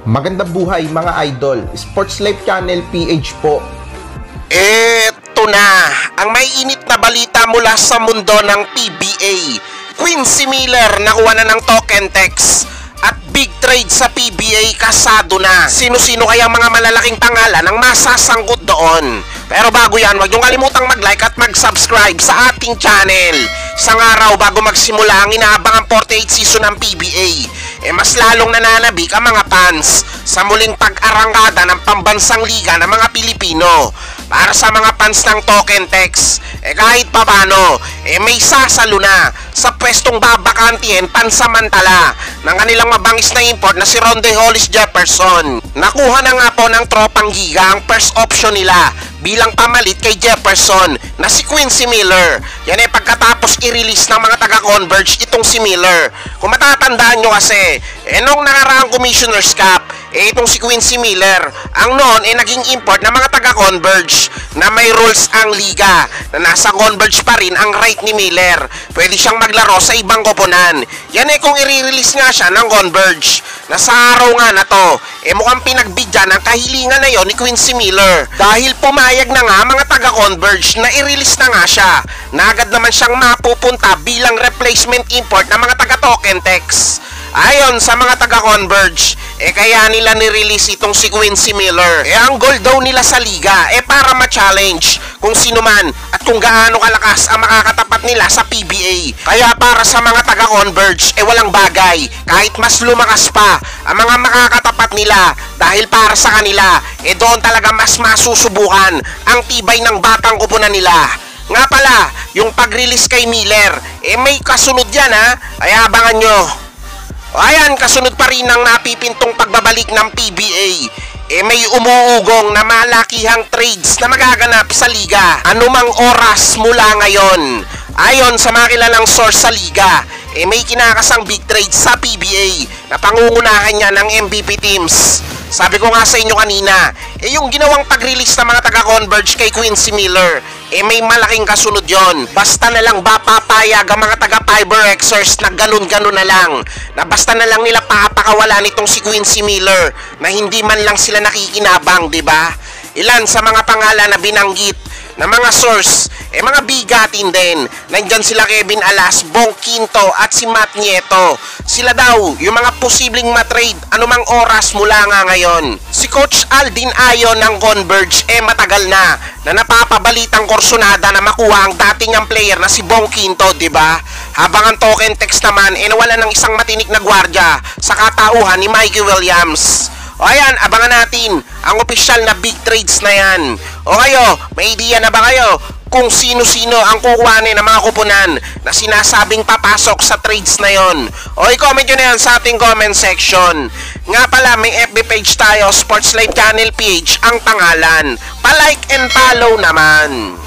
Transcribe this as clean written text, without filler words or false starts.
Magandang buhay mga idol, Sports Life Channel PH po. Eto na, ang may init na balita mula sa mundo ng PBA. Quincy Miller nakuha na ng token text at big trade sa PBA kasado na. Sino-sino kaya mga malalaking pangalan ang masasangkot doon? Pero bago yan, huwag niyong kalimutang mag-like at mag-subscribe sa ating channel. Isang araw bago magsimula ang inaabang ang 48 season ng PBA, mas lalong nananabik ang mga fans sa muling pag-arangkada ng pambansang liga ng mga Pilipino. Para sa mga fans ng token text, kahit papano, may sasalo na sa pwestong babakantihin pansamantala ng kanilang mabangis na import na si Ronde Hollis Jefferson. Nakuha na nga po ng tropang giga ang first option nila bilang pamalit kay Jefferson na si Quincy Miller. Yan ay pagkatapos i-release ng mga taga-Converge itong si Miller. Kung matatandaan nyo kasi, nung nakaraang Commissioner's Cup, itong si Quincy Miller, ang noon naging import ng mga taga-Converge na may rules ang liga na nasa Converge pa rin ang right ni Miller. Pwede siyang maglaro sa ibang koponan. Yan kung i-release nga siya ng Converge. Na sa araw nga na to, mukhang pinagbigyan ang kahilingan na yon ni Quincy Miller. Dahil pumayag na nga mga taga-Converge na i-release na nga siya, na agad naman siyang mapupunta bilang replacement import ng mga taga-token text. Ayon sa mga taga-Converge, kaya nila ni-release itong si Quincy Miller. Ang goal daw nila sa liga, para ma-challenge kung sino man at kung gaano kalakas ang makakatapat nila sa PBA. Kaya para sa mga taga-Converge, walang bagay. Kahit mas lumakas pa ang mga makakatapat nila dahil para sa kanila, doon talaga mas masusubukan ang tibay ng batang kupunan nila. Nga pala, yung pag-release kay Miller, may kasunod yan ay abangan nyo. Ayan, kasunod pa rin ang napipintong pagbabalik ng PBA. May umuugong na malakihang trades na magaganap sa liga anumang oras mula ngayon. Ayon sa mga kilalang source sa liga, may kinakasang big trade sa PBA na pangungunahan niya ng MVP teams. Sabi ko nga sa inyo kanina, yung ginawang pag-release ng mga taga-Converge kay Quincy Miller, may malaking kasunod yon. Basta na lang ba papayag ang mga taga-Fiberxers na ganun-ganun na lang, na basta na lang nila papakawalan itong si Quincy Miller, na hindi man lang sila nakikinabang, diba? Ilan sa mga pangalan na binanggit na mga source, mga bigatin din. Nandyan sila Kevin Alas, Bong Quinto at si Matt Nieto. Sila daw yung mga posibleng matrade anumang oras mula nga ngayon. Si Coach Aldin Ayon ng Converge matagal na napapabalitang kursonada na makuha ang dating niyang player na si Bong Quinto, diba? Habang ang token text naman nawala ng isang matinik na gwardya sa katauhan ni Mikey Williams. O ayan, abangan natin ang opisyal na big trades na yan. O kayo, may idea na ba kayo kung sino-sino ang kukuhanin ng mga kupunan na sinasabing papasok sa trades na yon? O i-comment nyo na yan sa ating comment section. Nga pala, may FB page tayo, Sports Life Channel PH ang pangalan. Pa-like and follow naman.